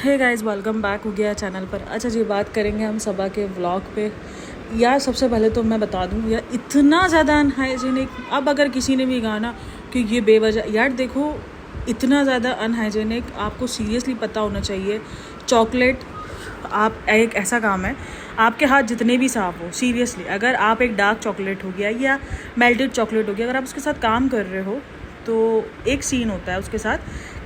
Hey guys, welcome back हो गया channel पर। अच्छा जी, बात करेंगे हम सबा के व्लॉग पे। यार सबसे पहले तो मैं बता दूं यार, इतना ज़्यादा अनहाइजीनिक। अब अगर किसी ने भी कहा ना कि ये बेवजह, यार देखो इतना ज़्यादा अनहाइजीनिक आपको सीरियसली पता होना चाहिए। चॉकलेट, आप एक ऐसा काम है, आपके हाथ जितने भी साफ हो, सीरियसली अगर आप एक डार्क चॉकलेट हो गया या मेल्टेड चॉकलेट हो गया, अगर आप उसके साथ काम कर रहे हो तो एक सीन होता है उसके साथ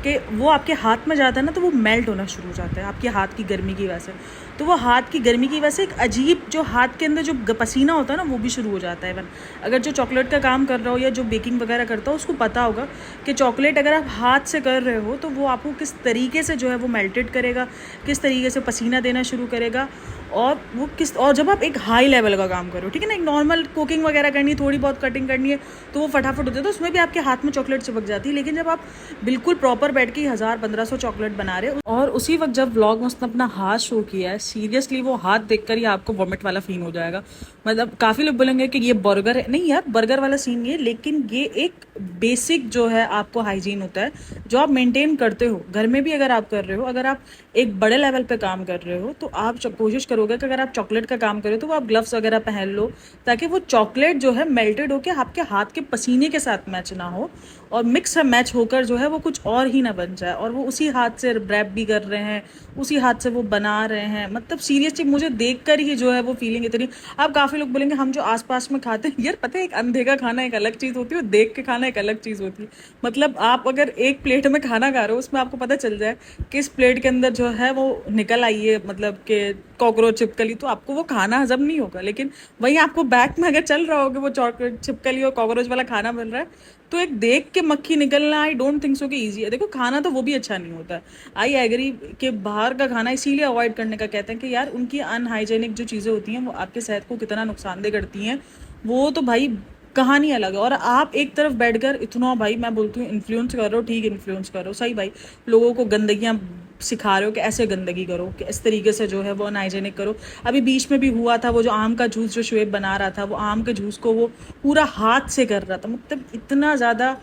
कि वो आपके हाथ में जाता है ना, तो वो मेल्ट होना शुरू हो जाता है आपके हाथ की गर्मी की वजह से। तो वो हाथ की गर्मी की वजह से एक अजीब जो हाथ के अंदर जो पसीना होता है ना, वो भी शुरू हो जाता है। इवन अगर जो चॉकलेट का काम कर रहा हो या जो बेकिंग वगैरह करता हो, उसको पता होगा कि चॉकलेट अगर आप हाथ से कर रहे हो तो वो आपको किस तरीके से जो है वो मेल्टेड करेगा, किस तरीके से पसीना देना शुरू करेगा। और जब आप एक हाई लेवल का काम करो, ठीक है ना, एक नॉर्मल कुकिंग वगैरह करनी है, थोड़ी बहुत कटिंग करनी है, तो वो फटाफट होता है, तो उसमें भी आपके हाथ में चॉकलेट चिपक जाती है। लेकिन जब आप बिल्कुल प्रॉपर बैठ के 1000-1500 चॉकलेट बना रहे हो, और उसी वक्त जब व्लॉग में उसने अपना हाथ शो किया है, सीरियसली वो हाथ देखकर ही आपको वॉमिट वाला फील हो जाएगा। मतलब काफ़ी लोग बोलेंगे कि ये बर्गर है, नहीं यार बर्गर वाला सीन नहीं है, लेकिन ये एक बेसिक जो है आपको हाइजीन होता है जो आप मेंटेन करते हो घर में भी। अगर आप कर रहे हो, अगर आप एक बड़े लेवल पे काम कर रहे हो, तो आप कोशिश करोगे कि अगर आप चॉकलेट का काम करो तो वो आप ग्लव्स वगैरह पहन लो, ताकि वो चॉकलेट जो है मेल्टेड होकर आपके हाथ के पसीने के साथ मैच ना हो, और मिक्स मैच होकर जो है वो कुछ और ही ना बन जाए। और वो उसी हाथ से रैप भी कर रहे हैं, उसी हाथ से वो बना रहे हैं। मतलब सीरियसली मुझे देखकर ही जो है वो फीलिंग इतनी। अब काफ़ी लोग बोलेंगे हम जो आसपास में खाते हैं, यार पता है एक अंधे का खाना एक अलग चीज़ होती है और देख के खाना एक अलग चीज़ होती है। मतलब आप अगर एक प्लेट में खाना खा रहे हो, उसमें आपको पता चल जाए कि इस प्लेट के अंदर जो है वो निकल आई है, मतलब कि कॉकरोच छिपकली, तो आपको वो खाना हजम नहीं होगा। लेकिन वहीं आपको बैक में अगर चल रहा होगा वो चॉकलेट छिपकली और कॉकरोच वाला खाना मिल रहा है, तो एक देख के मक्खी निकलना, आई डोंट थिंक सो कि ईजी है। देखो खाना तो वो भी अच्छा नहीं होता। आई एग्री कि बाहर का खाना इसीलिए अवॉइड करने का कहते हैं कि यार उनकी अनहाइजेनिक जो चीज़ें होती हैं वो आपके सेहत को कितना नुकसानदेह करती हैं, वो तो भाई कहानी अलग है। और आप एक तरफ बैठकर इतना, भाई मैं बोलती हूँ इन्फ्लुएंस कर रहे हो, ठीक इन्फ्लुएंस कर रहे हो, सही भाई, लोगों को गंदगियाँ सिखा रहे हो कि ऐसे गंदगी करो, कि इस तरीके से जो है वो अनहाइजेनिक करो। अभी बीच में भी हुआ था वो जो आम का जूस जो शुएब बना रहा था, वो आम के जूस को वो पूरा हाथ से कर रहा था। मतलब इतना ज़्यादा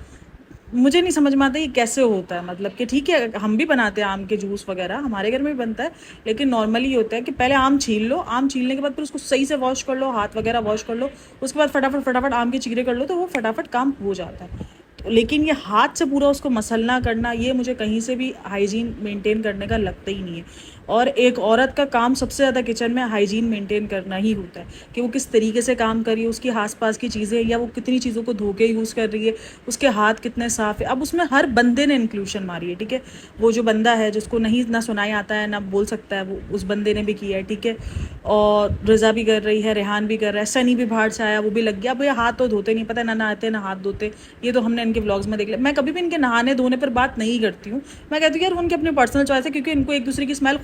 मुझे नहीं समझ में आता ये कैसे होता है। मतलब कि ठीक है हम भी बनाते हैं आम के जूस वगैरह, हमारे घर में भी बनता है, लेकिन नॉर्मली होता है कि पहले आम छील लो, आम छीलने के बाद फिर उसको सही से वॉश कर लो, हाथ वगैरह वॉश कर लो, उसके बाद फटाफट फटाफट आम के चीरे कर लो, तो वो फटाफट काम हो जाता है। लेकिन ये हाथ से पूरा उसको मसलना करना, ये मुझे कहीं से भी हाइजीन मेंटेन करने का लगता ही नहीं है। और एक औरत का काम सबसे ज़्यादा किचन में हाइजीन मेंटेन करना ही होता है, कि वो किस तरीके से काम कर रही है, उसकी आसपास की चीज़ें, या वो कितनी चीज़ों को धो के यूज़ कर रही है, उसके हाथ कितने साफ़ है। अब उसमें हर बंदे ने इंक्लूशन मारी है, ठीक है, वो जो बंदा है जिसको नहीं ना सुनाई आता है ना बोल सकता है, वो उस बंदे ने भी किया है, ठीक है। और रज़ा भी कर रही है, रेहान भी कर रहा है, सनी भी बाहर से आया, वो भी लग गया। अब ये हाथ तो धोते नहीं, पता ना नहाते ना हाथ धोते, ये तो हमने इनके व्लॉग्स में देख लिया। मैं कभी भी इनके नहाने धोने पर बात नहीं करती हूँ, मैं कहती हूँ यार उनकी अपनी पर्सनल चॉइस है, क्योंकि इनको एक दूसरे की स्मेल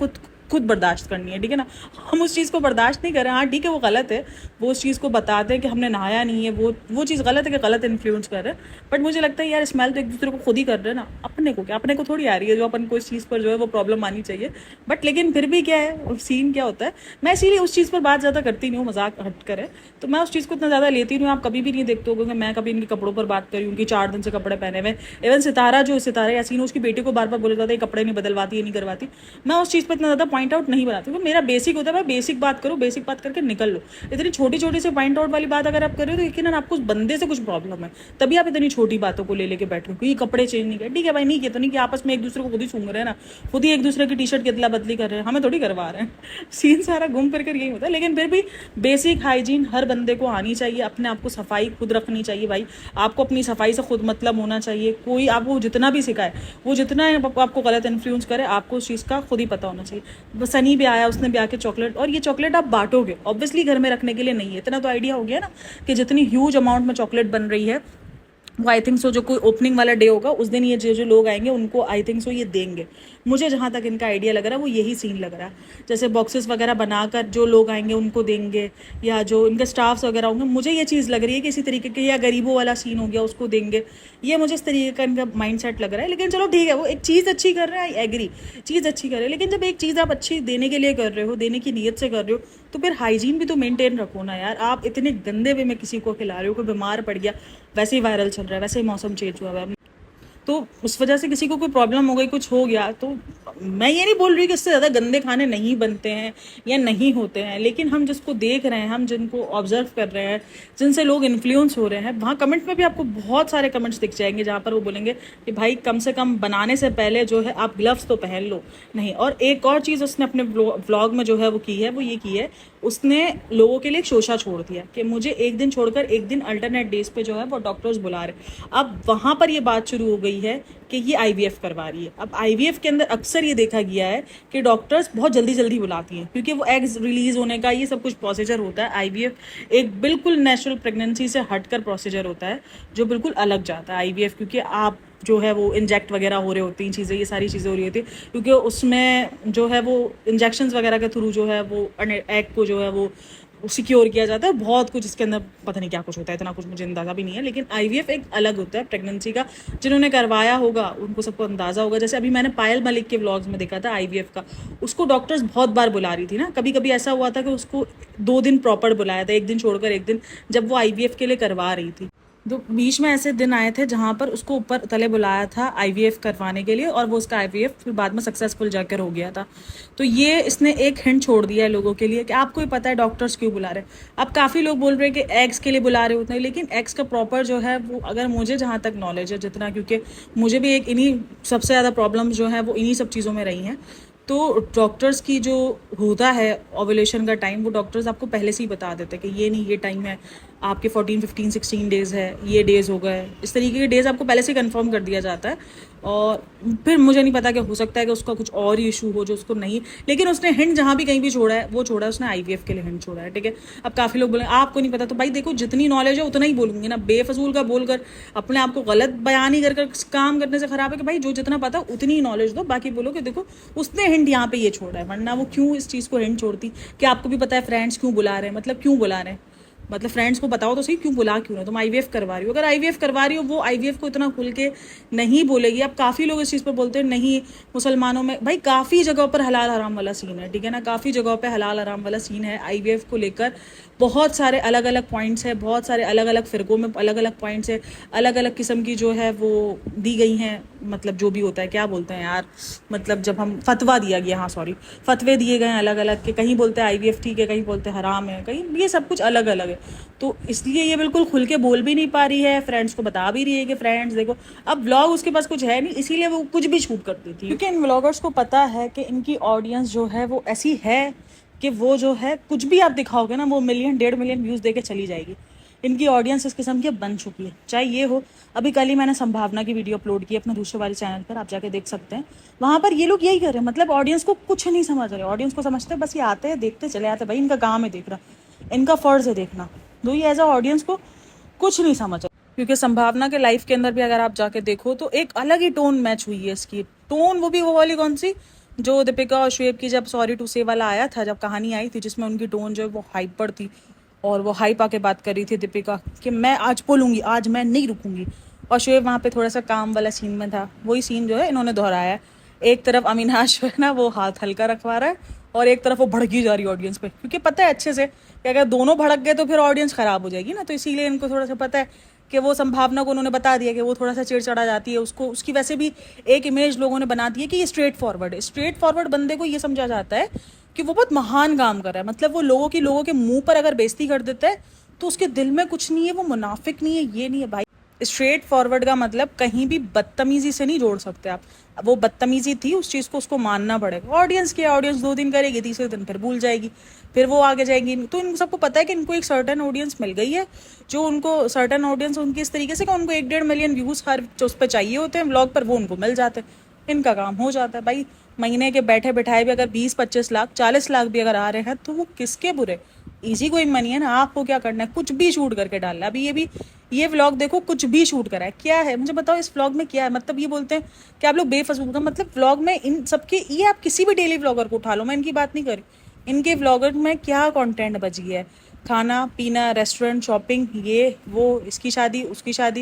खुद बर्दाश्त करनी है, ठीक है ना। हम उस चीज़ को बर्दाश्त नहीं कर रहे हैं, हाँ ठीक है वो गलत है, वो उस चीज़ को बताते हैं कि हमने नहाया नहीं है, वो चीज़ गलत है कि गलत इन्फ्लुएंस कर रहे हैं। बट मुझे लगता है यार स्मेल तो एक दूसरे को खुद ही कर रहे हैं ना, अपने को क्या, अपने को थोड़ी आ रही है जो अपन को इस चीज़ पर जो है वो प्रॉब्लम आनी चाहिए। बट लेकिन फिर भी क्या है सीन क्या होता है, मैं इसीलिए उस चीज़ पर बात ज़्यादा करती नहीं हूँ, मजाक हट कर है, तो मैं उस चीज़ को इतना ज़्यादा लेती नहीं हूँ। आप कभी भी नहीं देखते हो कि मैं कभी इनके कपड़ों पर बात करी हूँ कि 4 दिन से कपड़े पहने हुए। इवन सितारा यासीन, उसकी बेटी को बार बार बोला जाता है कपड़े नहीं बदलवाती, ये नहीं करवाती, मैं उस चीज़ पर इतना ज़्यादा पॉइंट आउट नहीं बनाती। मेरा बेसिक होता है, मैं बेसिक बात करूँ, बेसिक बात करके निकल लो। इतनी छोटी छोटी से पॉइंट आउट वाली बात अगर आप कर रहे हो, तो यकीन आपको उस बंदे से कुछ प्रॉब्लम है, तभी आप इतनी छोटी बातों को ले लेके बैठ रहे हो कि कपड़े चेंज नहीं किया। ठीक है भाई, नहीं किया तो नहीं कि आपस में एक दूसरे को खुद ही सूंघ रहे हैं ना, खुद ही एक दूसरे की टी शर्ट की अदला बदली कर रहे हैं, हमें थोड़ी करवा रहे हैं। सीन सारा घूम फिर कर यही होता है। लेकिन फिर भी बेसिक हाइजीन हर बंदे को आनी चाहिए, अपने आप को सफाई खुद रखनी चाहिए भाई। आपको अपनी सफाई से खुद मतलब होना चाहिए। कोई आपको जितना भी सिखाए, वो जितना आपको गलत इन्फ्लुएंस करे, आपको उस चीज़ का खुद ही पता होना चाहिए। सनी भी आया, उसने भी आके चॉकलेट, और ये चॉकलेट आप बांटोगे, ऑब्वियसली घर में रखने के लिए नहीं है, इतना तो आइडिया हो गया ना कि जितनी ह्यूज अमाउंट में चॉकलेट बन रही है, वो आई थिंक सो जो कोई ओपनिंग वाला डे होगा उस दिन ये जो लोग आएंगे उनको आई थिंक सो ये देंगे। मुझे जहाँ तक इनका आइडिया लग रहा है वो यही सीन लग रहा है, जैसे बॉक्सेस वगैरह बनाकर जो लोग आएंगे उनको देंगे, या जो इनके स्टाफ्स वगैरह होंगे, मुझे ये चीज़ लग रही है कि इसी तरीके के, या गरीबों वाला सीन हो गया उसको देंगे, ये मुझे इस तरीके का इनका माइंड सेट लग रहा है। लेकिन चलो ठीक है, वो एक चीज़ अच्छी कर रहा है, आई एग्री, चीज़ अच्छी कर रहे हैं, लेकिन जब एक चीज़ आप अच्छी देने के लिए कर रहे हो, देने की नीयत से कर रहे हो, तो फिर हाइजीन भी तो मेंटेन रखो ना यार। आप इतने गंदे वे में किसी को खिला रहे हो, कोई बीमार पड़ गया, वैसे ही वायरल चल रहा है, वैसे ही मौसम चेंज हुआ है, तो उस वजह से किसी को कोई प्रॉब्लम हो गई, कुछ हो गया, तो मैं ये नहीं बोल रही कि इससे ज़्यादा गंदे खाने नहीं बनते हैं या नहीं होते हैं, लेकिन हम जिसको देख रहे हैं, हम जिनको ऑब्जर्व कर रहे हैं, जिनसे लोग इन्फ्लुएंस हो रहे हैं, वहाँ कमेंट में भी आपको बहुत सारे कमेंट्स दिख जाएंगे जहाँ पर वो बोलेंगे कि भाई कम से कम बनाने से पहले जो है आप ग्लव्स तो पहन लो। नहीं, और एक और चीज़ उसने अपने व्लॉग में जो है वो की है, वो ये की है, उसने लोगों के लिए एक शोशा छोड़ दिया कि मुझे एक दिन छोड़कर एक दिन अल्टरनेट डेज पे जो है वो डॉक्टर्स बुला रहे। अब वहाँ पर ये बात शुरू हो गई है कि ये IVF करवा रही है। अब IVF के अंदर अक्सर ये देखा गया है कि डॉक्टर्स बहुत जल्दी जल्दी बुलाती हैं, क्योंकि वो एग्स रिलीज होने का ये सब कुछ प्रोसीजर होता है। IVF एक बिल्कुल नेचुरल प्रेगनेंसी से हटकर प्रोसीजर होता है, जो बिल्कुल अलग जाता है IVF, क्योंकि आप जो है वो इंजेक्ट वगैरह हो रहे होती हैं चीज़ें, ये सारी चीज़ें हो रही होती है, क्योंकि उसमें जो है वो इंजेक्शंस वगैरह के थ्रू जो है वो एग को जो है वो सिक्योर किया जाता है। बहुत कुछ इसके अंदर पता नहीं क्या कुछ होता है, इतना कुछ मुझे अंदाज़ा भी नहीं है, लेकिन IVF एक अलग होता है प्रेगनेंसी का। जिन्होंने करवाया होगा उनको सबको अंदाज़ा होगा। जैसे अभी मैंने पायल मलिक के व्लॉग्स में देखा था IVF का, उसको डॉक्टर्स बहुत बार बुला रही थी ना। कभी कभी ऐसा हुआ था कि उसको 2 दिन प्रॉपर बुलाया था, एक दिन छोड़कर एक दिन, जब वो IVF के लिए करवा रही थी। तो बीच में ऐसे दिन आए थे जहाँ पर उसको ऊपर तले बुलाया था IVF करवाने के लिए, और वो उसका IVF फिर बाद में सक्सेसफुल जाकर हो गया था। तो ये इसने एक हिंट छोड़ दिया है लोगों के लिए कि आपको ही पता है डॉक्टर्स क्यों बुला रहे हैं। अब काफ़ी लोग बोल रहे हैं कि एग्स के लिए बुला रहे होते हैं, लेकिन एग्स का प्रॉपर जो है वो, अगर मुझे जहाँ तक नॉलेज है जितना, क्योंकि मुझे भी एक इन्हीं सबसे ज़्यादा प्रॉब्लम जो है वो इन्हीं सब चीज़ों में रही हैं, तो डॉक्टर्स की जो होता है ओव्यूलेशन का टाइम, वो डॉक्टर्स आपको पहले से ही बता देते हैं कि ये नहीं, ये टाइम है आपके 14, 15, 16 डेज़ है, ये डेज़ हो गए, इस तरीके के डेज़ आपको पहले से कंफर्म कर दिया जाता है। और फिर मुझे नहीं पता कि हो सकता है कि उसका कुछ और ही इशू हो जो उसको नहीं, लेकिन उसने हिंट जहाँ भी कहीं भी छोड़ा है वो छोड़ा है, उसने IVF के लिए हिंट छोड़ा है, ठीक है। अब काफ़ी लोग बोले आपको नहीं पता, तो भाई देखो जितनी नॉलेज है उतना ही बोलूँगी ना, बेफजूल का बोलकर अपने आप को गलत बयान ही कर काम करने से ख़राब है कि भाई जो जितना पता उतनी ही नॉलेज दो, बाकी बोलो कि देखो उसने हिंट यहाँ पे ये छोड़ा है, वरना वो क्यों इस चीज़ को हिंट छोड़ती कि आपको भी पता है फ्रेंड्स क्यों बुला रहे हैं, मतलब क्यों बुला रहे हैं, मतलब फ्रेंड्स को बताओ तो सही क्यों बुला क्यों ना। तुम IVF करवा रही हो, अगर IVF करवा रही हो, वो IVF को इतना खुल के नहीं बोलेगी। अब काफ़ी लोग इस चीज़ पर बोलते हैं नहीं मुसलमानों में, भाई काफ़ी जगहों पर हलाल हराम वाला सीन है, ठीक है ना, काफ़ी जगहों पे हलाल हराम वाला सीन है IVF को लेकर। बहुत सारे अलग अलग पॉइंट्स है, बहुत सारे अलग अलग फ़िरकों में अलग अलग पॉइंट्स है, अलग अलग किस्म की जो है वो दी गई हैं, मतलब जो भी होता है, क्या बोलते हैं यार, मतलब जब हम फतवा दिया गया, हाँ सॉरी, फतवे दिए गए हैं अलग अलग के, कहीं बोलते हैं IVF ठीक है, कहीं बोलते हैं हराम है, कहीं ये सब कुछ अलग अलग है। तो इसलिए ये बिल्कुल खुल के बोल भी नहीं पा रही है, फ्रेंड्स को बता भी रही है कि फ्रेंड्स देखो, अब व्लॉग उसके पास कुछ है नहीं, इसीलिए वो कुछ भी शूट कर देती है, क्योंकि इन व्लॉगर्स को पता है कि इनकी ऑडियंस जो है वो ऐसी है कि वो जो है कुछ भी आप दिखाओगे ना, वो 1 मिलियन 1.5 मिलियन व्यूज़ दे के चली जाएगी। इनकी ऑडियंस इस किस्म की बन चुकी है, चाहे ये हो। अभी कल ही मैंने संभावना की वीडियो अपलोड की अपने दूसरे वाले चैनल पर, आप जाके देख सकते हैं। वहाँ पर ये लोग यही कर रहे हैं, मतलब ऑडियंस को कुछ नहीं समझ रहे, ऑडियंस को समझते हैं बस ये आते हैं देखते चले आते, भाई इनका काम है देखना, इनका फ़र्ज़ है देखना, तो ये एज अ ऑडियंस को कुछ नहीं समझ। क्योंकि संभावना के लाइफ के अंदर भी अगर आप जाके देखो तो एक अलग ही टोन मैच हुई है इसकी टोन, वो भी वो वाली कौन सी, जो दीपिका और शुएब की जब सॉरी टू से वाला आया था, जब कहानी आई थी, जिसमें उनकी टोन जो है वो हाइप पर थी, और वो हाइप आके बात कर रही थी दीपिका कि मैं आज बोलूँगी, आज मैं नहीं रुकूंगी, और शुएब वहाँ पे थोड़ा सा काम वाला सीन में था। वही सीन जो है इन्होंने दोहराया है। एक तरफ अविनाश जो है ना वो हाथ हल्का रखवा रहा है, और एक तरफ वो भड़की जा रही है ऑडियंस पे, क्योंकि पता है अच्छे से कि अगर दोनों भड़क गए तो फिर ऑडियंस ख़राब हो जाएगी ना। तो इसीलिए इनको थोड़ा सा पता है कि वो संभावना को उन्होंने बता दिया कि वो थोड़ा सा चिड़चिड़ा जाती है, उसको उसकी वैसे भी एक इमेज लोगों ने बना दी है कि ये स्ट्रेट फॉरवर्ड है। स्ट्रेट फॉरवर्ड बंदे को ये समझा जाता है कि वो बहुत महान काम कर रहा है, मतलब वो लोगों के मुंह पर अगर बेइज्जती कर देता है तो उसके दिल में कुछ नहीं है, वो मुनाफिक नहीं है, ये नहीं है भाई। स्ट्रेट फॉरवर्ड का मतलब कहीं भी बदतमीजी से नहीं जोड़ सकते आप। वो बदतमीजी थी, उस चीज़ को उसको मानना पड़ेगा। ऑडियंस की ऑडियंस 2 दिन करेगी, तीसरे दिन फिर भूल जाएगी, फिर वो आगे जाएगी। तो इन सबको पता है कि इनको एक सर्टेन ऑडियंस मिल गई है, जो उनको सर्टेन ऑडियंस उनकी इस तरीके से कि उनको 1-1.5 मिलियन व्यूज़ हर उस पर चाहिए होते हैं व्लॉग पर, वो उनको मिल जाते हैं, इनका काम हो जाता है भाई। महीने के बैठे बिठाए भी अगर 20-25 लाख 40 लाख भी अगर आ रहे हैं तो वो किसके बुरे, इजी गोइंग मनी है ना। आपको क्या करना है, कुछ भी शूट करके डालना है। अभी ये व्लॉग देखो, कुछ भी शूट करा है, क्या है मुझे बताओ इस व्लॉग में क्या है। मतलब ये बोलते हैं कि आप लोग बेफजूल का, मतलब व्लॉग में इन सबके, ये आप किसी भी डेली व्लॉगर को उठा लो, मैं इनकी बात नहीं कर रही, इनके व्लॉगर में क्या कंटेंट बच गया है, खाना पीना, रेस्टोरेंट, शॉपिंग, ये वो, इसकी शादी,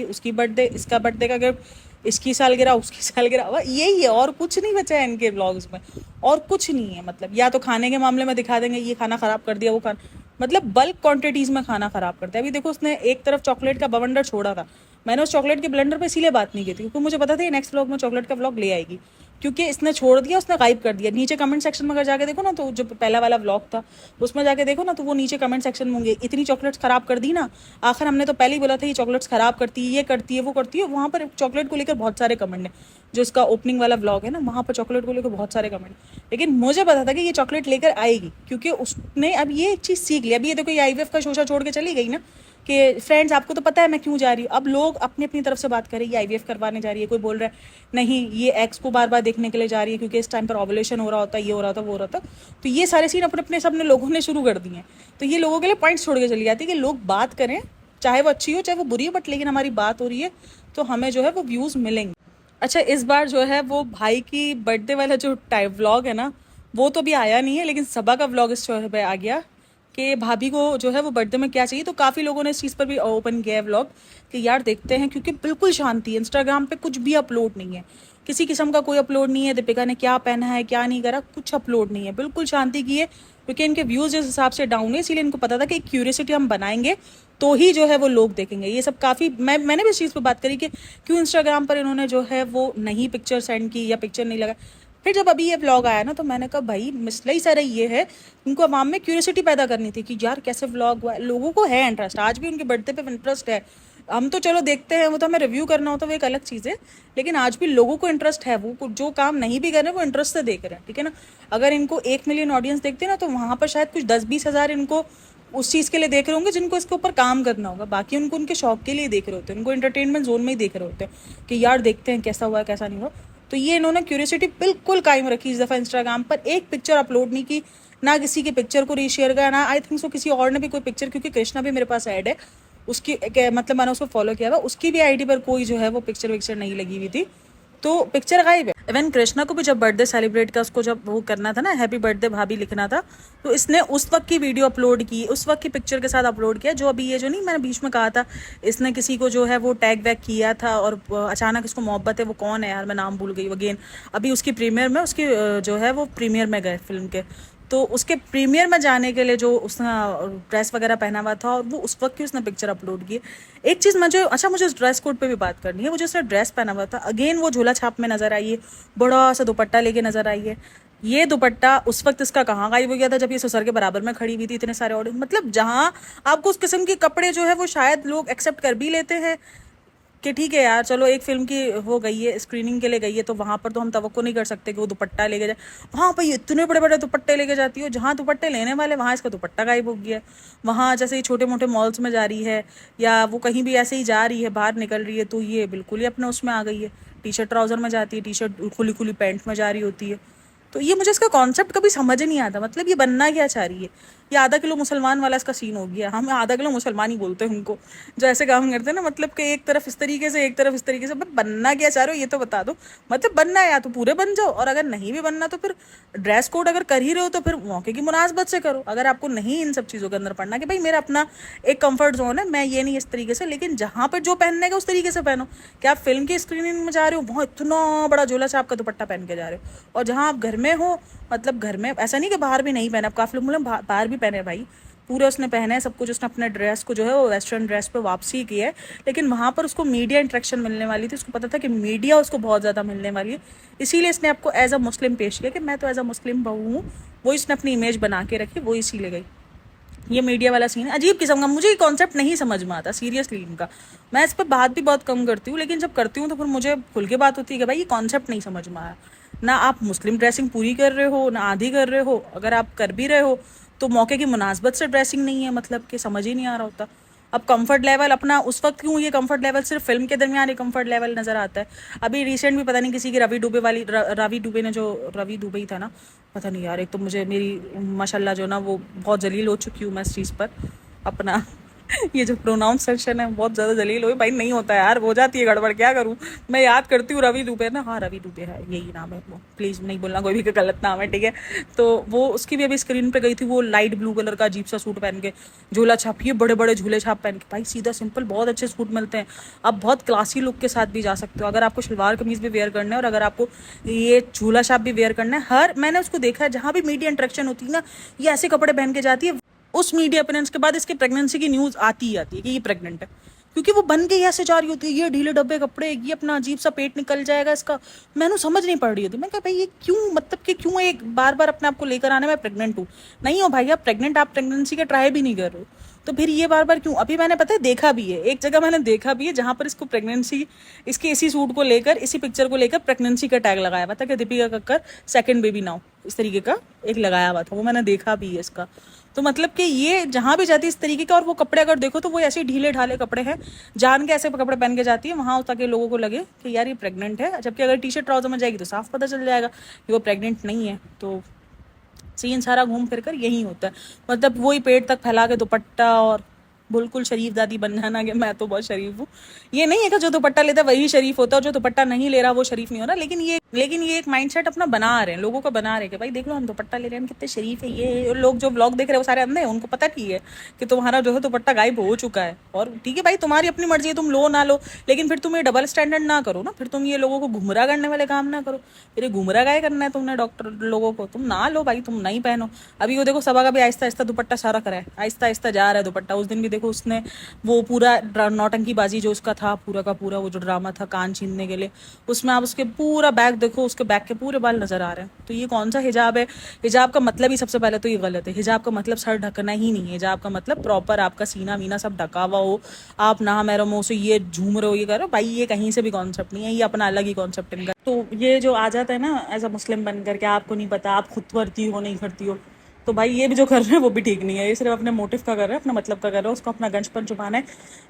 उसकी बर्थडे, इसका बर्थडे का गिफ्ट, इसकी सालगिरह, उसकी सालगिरह, यही है, और कुछ नहीं बचा है इनके व्लॉग्स में, और कुछ नहीं है। मतलब या तो खाने के मामले में दिखा देंगे ये खाना ख़राब कर दिया, वो खाना, मतलब बल्क क्वांटिटीज़ में खाना ख़राब करते हैं। अभी देखो उसने एक तरफ चॉकलेट का बवंडर छोड़ा था, मैंने उस चॉकलेट के ब्लेंडर पे इसीलिए बात नहीं की थी क्योंकि मुझे पता था ये नेक्स्ट व्लॉग में चॉकलेट का व्लॉग ले आएगी। क्योंकि इसने छोड़ दिया, उसने गायब कर दिया। नीचे कमेंट सेक्शन में अगर जाके देखो ना, तो जो पहला वाला व्लॉग था उसमें जाके देखो ना, तो वो नीचे कमेंट सेक्शन में होंगे, इतनी चॉकलेट्स खराब कर दी ना, आखिर हमने तो पहले ही बोला था ये चॉकलेट्स खराब करती है, ये करती है, वो करती है। वहाँ पर चॉकलेट को लेकर बहुत सारे कमेंट है, जो इसका ओपनिंग वाला व्लॉग है ना, वहाँ पर चॉकलेट को लेकर बहुत सारे कमेंट। लेकिन मुझे पता था कि ये चॉकलेट लेकर आएगी, क्योंकि उसने अब ये चीज़ सीख लिया। अभी ये देखो, ये IVF का शोशा छोड़ के चली गई ना, कि फ्रेंड्स आपको तो पता है मैं क्यों जा रही हूँ। अब लोग अपनी अपनी तरफ से बात कर रहे हैं, ये IVF करवाने जा रही है, कोई बोल रहा है नहीं ये एक्स को बार बार देखने के लिए जा रही है क्योंकि इस टाइम पर ओवुलेशन हो रहा होता है, ये हो रहा था, वो हो रहा था। तो ये सारे सीन अपने अपने सबने लोगों ने शुरू कर दिए हैं। तो ये लोगों के लिए पॉइंट्स छोड़ के चली जाती है कि लोग बात करें, चाहे वो अच्छी हो चाहे वो बुरी हो, बट लेकिन हमारी बात हो रही है तो हमें जो है वो व्यूज़ मिलेंगे। अच्छा, इस बार जो है वो भाई की बर्थडे वाला जो टाइप व्लॉग है ना, वो तो अभी आया नहीं है, लेकिन सबा का व्लॉग इस शो पे आ गया कि भाभी को जो है वो बर्थडे में क्या चाहिए। तो काफ़ी लोगों ने इस चीज़ पर भी ओपन किया है व्लॉग कि यार देखते हैं, क्योंकि बिल्कुल शांति है। इंस्टाग्राम पे कुछ भी अपलोड नहीं है, किसी किस्म का कोई अपलोड नहीं है। दीपिका ने क्या पहना है क्या नहीं करा, कुछ अपलोड नहीं है, बिल्कुल शांति की है। क्योंकि इनके व्यूज़ जिस हिसाब से डाउन है, इसीलिए इनको पता था कि क्यूरियोसिटी हम बनाएंगे तो ही जो है वो लोग देखेंगे। ये सब काफ़ी मैंने भी इस चीज़ पर बात करी कि क्यों इंस्टाग्राम पर इन्होंने जो है वो नहीं पिक्चर सेंड की या पिक्चर नहीं लगा। फिर जब अभी ये व्लॉग आया ना, तो मैंने कहा भाई मसला ही सारा ये है, उनको अवाम में क्यूरियोसिटी पैदा करनी थी कि यार कैसे व्लॉग हुआ। लोगों को है इंटरेस्ट, आज भी उनके बर्थडे पे इंटरेस्ट है। हम तो चलो देखते हैं, वो तो हमें रिव्यू करना होता है, वो एक अलग चीज़ है। लेकिन आज भी लोगों को इंटरेस्ट है, वो जो काम नहीं भी कर रहे हैं वो इंटरेस्ट से देख रहे हैं, ठीक है ना। अगर इनको 1 मिलियन ऑडियंस देखते हैं ना, तो वहाँ पर शायद कुछ 10-20 हज़ार इनको उस चीज़ के लिए देख रहे होंगे जिनको इसके ऊपर काम करना होगा। बाकी उनको उनके शौक के लिए देख रहे होते हैं, उनको एंटरटेनमेंट जोन में ही देख रहे होते हैं कि यार देखते हैं कैसा हुआ कैसा नहीं हुआ। तो ये इन्होंने क्यूरियोसिटी बिल्कुल कायम रखी इस दफ़ा। इंस्टाग्राम पर एक पिक्चर अपलोड नहीं की, ना किसी की पिक्चर को रीशेयर किया, ना आई थिंक सो किसी और ने भी कोई पिक्चर, क्योंकि कृष्णा भी मेरे पास ऐड है उसकी, मतलब मैंने उसको फॉलो किया हुआ, उसकी भी आईडी पर कोई जो है वो पिक्चर विक्चर नहीं लगी हुई थी, तो पिक्चर गायब है। इवन कृष्णा को भी जब बर्थडे सेलिब्रेट का उसको जब वो करना था ना, हैप्पी बर्थडे भाभी लिखना था, तो इसने उस वक्त की वीडियो अपलोड की, उस वक्त की पिक्चर के साथ अपलोड किया। जो अभी ये जो नहीं मैंने बीच में कहा था, इसने किसी को जो है वो टैग वैग किया था और अचानक इसको मोहब्बत है, वो कौन है यार, मैं नाम भूल गई अगेन। अभी उसकी प्रीमियर में, उसकी जो है वो प्रीमियर में गए फिल्म के, तो उसके प्रीमियर में जाने के लिए जो उसने ड्रेस वगैरह पहना हुआ था, और वो उस वक्त की उसने पिक्चर अपलोड की। एक चीज़ मुझे मुझे ड्रेस कोड पे भी बात करनी है। वो जो उसने ड्रेस पहना हुआ था, अगेन वो झोला छाप में नजर आई है, बड़ा सा दुपट्टा लेके नजर आई है। ये दुपट्टा उस वक्त इसका कहाँ गायब हो गया था, जब ये ससुर के बराबर में खड़ी हुई थी, इतने सारे ऑडियंस। मतलब जहाँ आपको उस किस्म के कपड़े जो है वो शायद लोग एक्सेप्ट कर भी लेते हैं कि ठीक है यार चलो एक फिल्म की हो गई है, स्क्रीनिंग के लिए गई है, तो वहाँ पर तो हम तवक्को नहीं कर सकते कि वो दुपट्टा लेके जाए। वहाँ पर इतने बड़े बड़े दुपट्टे लेके जाती हो, जहाँ दुपट्टे लेने वाले वहाँ इसका दुपट्टा गायब हो गया है। वहाँ जैसे ही छोटे मोटे मॉल्स में जा रही है, या वो कहीं भी ऐसे ही जा रही है, बाहर निकल रही है, तो ये बिल्कुल ही अपने उसमें आ गई है। टी शर्ट ट्राउज़र में जाती है, टी शर्ट खुली खुली पैंट में जा रही होती है। तो ये मुझे इसका कॉन्सेप्ट कभी समझ नहीं आता, मतलब ये बनना क्या चाह रही है। ये आधा किलो मुसलमान वाला इसका सीन हो गया। हम आधा किलो मुसलमान ही बोलते हैं उनको, जो ऐसे काम करते हैं ना, मतलब कि एक तरफ इस तरीके से एक तरफ इस तरीके से। बनना क्या चाह रहे हो ये तो बता दो। मतलब बनना है या तो पूरे बन जाओ, और अगर नहीं भी बनना तो फिर ड्रेस कोड अगर कर ही रहे हो तो फिर मौके की मुनासबत से करो। अगर आपको नहीं इन सब चीज़ों के अंदर पड़ना कि भाई मेरा अपना एक कंफर्ट जोन है, मैं ये नहीं इस तरीके से, लेकिन जहाँ पर जो पहनने का उस तरीके से पहनो। क्या आप फिल्म की स्क्रीनिंग में जा रहे हो, वहाँ इतना बड़ा झोला छाप का दुपट्टा पहन के जा रहे हो, और जहाँ आप घर में हो, मतलब घर में ऐसा नहीं कि बाहर भी नहीं पहने, अब काफ़ी लोग बाहर भी पहने भाई, पूरे उसने पहने हैं सब कुछ। उसने अपने ड्रेस को जो है वो वेस्टर्न ड्रेस पे वापसी की है, लेकिन वहाँ पर उसको मीडिया इंटरेक्शन मिलने वाली थी, उसको पता था कि मीडिया उसको बहुत ज़्यादा मिलने वाली है, इसीलिए इसने आपको एज अ मुस्लिम पेश किया कि मैं तो एज अ मुस्लिम बहू हूँ। वो इसने अपनी इमेज बना के रखी, वो इसीलिए गई। ये मीडिया वाला सीन है अजीब किस्म का, मुझे ये कॉन्सेप्ट नहीं समझ में आता सीरियसली इनका। मैं इस पर बात भी बहुत कम करती हूँ, लेकिन जब करती हूँ तो फिर मुझे खुल के बात होती है कि भाई ये कॉन्सेप्ट नहीं समझ में आया। ना आप मुस्लिम ड्रेसिंग पूरी कर रहे हो, ना आधी कर रहे हो। अगर आप कर भी रहे हो तो मौके की मुनासबत से ड्रेसिंग नहीं है, मतलब कि समझ ही नहीं आ रहा होता। अब कंफर्ट लेवल अपना उस वक्त क्यों, ये कंफर्ट लेवल सिर्फ फिल्म के दरमियान ये कंफर्ट लेवल नज़र आता है। अभी रिसेंट भी पता नहीं किसी की रवि दुबे वाली, रवि दुबे ने जो, रवि दुबे ही था ना, पता नहीं यार। एक तो मुझे मेरी माशाल्लाह जो ना वो बहुत जलील हो चुकी हूँ मैं इस चीज़ पर। अपना ये जो प्रोनाउंसिएशन है बहुत ज़्यादा जलील हुई भाई, नहीं होता यार, हो जाती है गड़बड़, क्या करूँ। मैं याद करती हूँ रवि दुबे ना, हाँ रवि दुबे है, यही नाम है वो, प्लीज़ नहीं बोलना कोई भी का गलत नाम है, ठीक है। तो वो उसकी भी अभी स्क्रीन पे गई थी, वो लाइट ब्लू कलर का अजीब सा सूट पहन के, झोला छाप, ये बड़े बड़े झूले छाप पहन के। भाई सीधा सिंपल बहुत अच्छे सूट मिलते हैं, आप बहुत क्लासी लुक के साथ भी जा सकते हो। अगर आपको शलवार कमीज़ भी वेयर करना है, और अगर आपको ये झूला छाप भी वेयर करना है, मैंने उसको देखा है जहाँ भी मीडिया इंटरेक्शन होती है ना, ये ऐसे कपड़े पहन के जाती है। उस मीडिया अपीयरेंस के बाद इसके प्रेगनेंसी की न्यूज़ आती ही आती है कि ये प्रेग्नेंट है, क्योंकि वो बन के ऐसे जा रही होती है, ये ढीले डब्बे कपड़े, ये अपना अजीब सा पेट निकल जाएगा इसका। मैंने समझ नहीं पड़ रही होती, मैं कहा भाई ये क्यों, मतलब कि क्यों एक बार बार अपने आप को लेकर आने में प्रेग्नेंट हूँ, नहीं हो भाई आप प्रेग्नेंट, आप प्रेगनेंसी का ट्राई भी नहीं कर रहे हो, तो फिर ये बार बार क्यों। अभी मैंने पता है देखा भी है, एक जगह मैंने देखा भी है जहाँ पर इसको प्रेगनेंसी, इसके इसी सूट को लेकर, इसी पिक्चर को लेकर प्रेगनेंसी का टैग लगाया हुआ था कि Deepika Kakkar second baby now, इस तरीके का एक लगाया हुआ था, वो मैंने देखा भी है इसका। तो मतलब कि ये जहाँ भी जाती है इस तरीके का, और वो कपड़े अगर देखो तो वो ऐसे ढीले ढाले कपड़े हैं, जान के ऐसे कपड़े पहन के जाती है वहाँ ताकि लोगों को लगे कि यार ये प्रेग्नेंट है, जबकि अगर टी शर्ट ट्राउजर में जाएगी तो साफ पता चल जाएगा कि वो प्रेग्नेंट नहीं है। तो सीन सारा घूम फिर कर यही होता है, मतलब वही पेट तक फैला के दुपट्टा और बिल्कुल शरीफ दादी बन जाना कि मैं तो बहुत शरीफ हूँ। ये नहीं है कि जो दुपट्टा लेता है वही शरीफ होता है और जो दुपट्टा नहीं ले रहा वो शरीफ नहीं हो रहा, लेकिन ये एक माइंडसेट अपना बना रहे हैं, लोगों को बना रहे हैं कि भाई देख लो हम दुपट्टा ले रहे हैं, हम कितने शरीफ है। ये लोग जो ब्लॉग देख रहे हैं वो सारे अंधे हैं, उनको पता नहीं है कि तुम्हारा जो है दुपट्टा गायब हो चुका है। और ठीक है भाई तुम्हारी अपनी मर्जी है, तुम लो ना लो, लेकिन फिर तुम ये डबल स्टैंडर्ड ना करो ना, फिर तुम ये लोगों को गुमराह करने वाले काम ना करो। फिर ये गुमराह गाय करना है तुमने डॉक्टर लोगों को, तुम ना लो भाई, तुम नहीं पहनो। अभी वो देखो सबा का भी आहिस्ता आहिस्ता दुपट्टा सारा करा है, आहिस्ता आहिस्ता जा रहा है दुपट्टा। उस दिन भी देखो उसने वो पूरा नौटंकी बाजी जो उसका था पूरा का पूरा, वो जो ड्रामा था कान छीनने के लिए, उसमें आप उसके पूरा बैग देखो, उसके बैग के पूरे बाल नजर आ रहे हैं। तो ये कौन सा हिजाब है? हिजाब का मतलब ही सबसे पहले तो ये गलत है। हिजाब का मतलब सर ढकना ही नहीं है, हिजाब का मतलब प्रॉपर आपका सीना वीना सब ढका हुआ हो, आप ना महरमों से ये झूम रहे हो, ये करो भाई, ये कहीं से भी कॉन्सेप्ट नहीं है, ये अपना अलग ही कॉन्सेप्ट इनका। तो ये जो आ जाता है ना एज अ मुस्लिम बनकर के, आपको नहीं पता, आप खुद करती हो नहीं करती हो, तो भाई ये भी जो कर रहे हैं वो भी ठीक नहीं है। ये सिर्फ अपने मोटिव का कर रहे हैं, अपना मतलब का कर रहे हैं, उसको अपना गंजपन छुपाना है,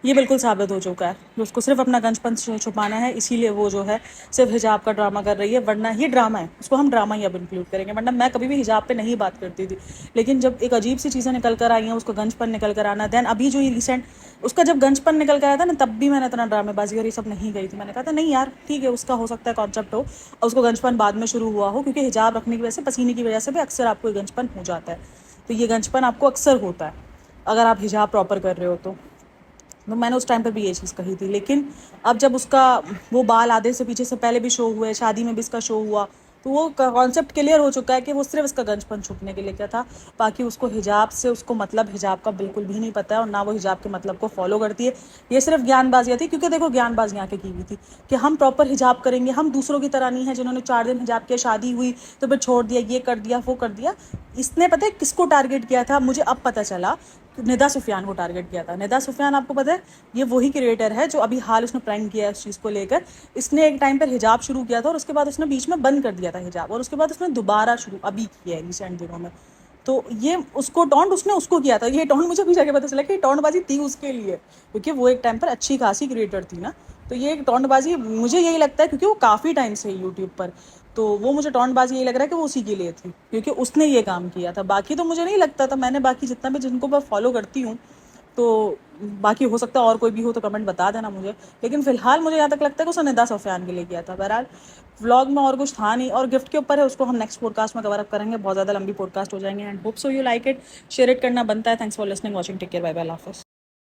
ये बिल्कुल साबित हो चुका है। उसको सिर्फ अपना गंजपन छुपाना है, इसीलिए वो जो है सिर्फ हिजाब का ड्रामा कर रही है, वरना ये ड्रामा है, उसको हम ड्रामा ही अब इंक्लूड करेंगे। वरना मैं कभी भी हिजाब पे नहीं बात करती थी, लेकिन जब एक अजीब सी चीज़ें निकल कर आई हैं, उसको गंजपन निकल कर आना, देन अभी जो ये रिसेंट उसका जब गंजपन निकल कर आया था ना, तब भी मैंने इतना ड्रामेबाजी और ये सब नहीं गई थी। मैंने कहा था नहीं यार ठीक है, उसका हो सकता है कॉन्सेप्ट हो और उसको गंजपन बाद में शुरू हुआ हो, क्योंकि हिजाब रखने की वजह से, पसीने की वजह से भी अक्सर आपको गंजपन हो जाता है। तो ये गंजपन आपको अक्सर होता है अगर आप हिजाब प्रॉपर कर रहे हो तो मैंने उस टाइम पर भी ये चीज़ कही थी। लेकिन अब जब उसका वो बाल आधे से पीछे से पहले भी शो हुए, शादी में भी इसका शो हुआ, तो वो कॉन्सेप्ट क्लियर हो चुका है कि वो सिर्फ इसका गंजपन छुपने के लिए क्या था। बाकी उसको हिजाब से, उसको मतलब हिजाब का बिल्कुल भी नहीं पता है, और ना वो हिजाब के मतलब को फॉलो करती है। ये सिर्फ ज्ञानबाजियाँ थी, क्योंकि देखो ज्ञानबाजियाँ की हुई थी कि हम प्रॉपर हिजाब करेंगे, हम दूसरों की तरह नहीं है जिन्होंने 4 दिन हिजाब किया, शादी हुई तो फिर छोड़ दिया, ये कर दिया वो कर दिया। इसने पता है किसको टारगेट किया था, मुझे अब पता चला, निदा सुफियान को टारगेट किया था। निदा सुफियान आपको पता है ये वही क्रिएटर है जो अभी हाल उसने प्रैंक किया है इस चीज़ को लेकर। इसने एक टाइम पर हिजाब शुरू किया था और उसके बाद उसने बीच में बंद कर दिया था हिजाब, और उसके बाद उसने दोबारा शुरू अभी किया है रिसेंट दिनों में। तो ये उसको टॉन्ट उसने उसको किया था, ये टॉन्ट मुझे अभी जाके पता चला कि टॉन्टबाजी थी उसके लिए, क्योंकि वो एक टाइम पर अच्छी खासी क्रिएटर थी ना। तो ये एक टॉन्टबाजी मुझे यही लगता है, क्योंकि वो काफ़ी टाइम से यूट्यूब पर, तो वो मुझे टॉन्टबाजी यही लग रहा है कि वो उसी के लिए थी, क्योंकि उसने ये काम किया था। बाकी तो मुझे नहीं लगता था, मैंने बाकी जितना भी जिनको मैं फॉलो करती हूँ, तो बाकी हो सकता है और कोई भी हो तो कमेंट बता देना मुझे, लेकिन फिलहाल मुझे यहाँ तक लगता है कि उसने निदा सुफियान के लिए किया था। बहरहाल व्लॉग में और कुछ था नहीं, और गिफ्ट के ऊपर है, उसको हम नेक्स्ट पॉडकास्ट में कवर अप करेंगे, बहुत ज़्यादा लंबी पॉडकास्ट हो जाएंगे। And hope so you like it, share it करना बनता है। Thanks for listening, watching, take care, bye bye, अल्लाह हाफिज़।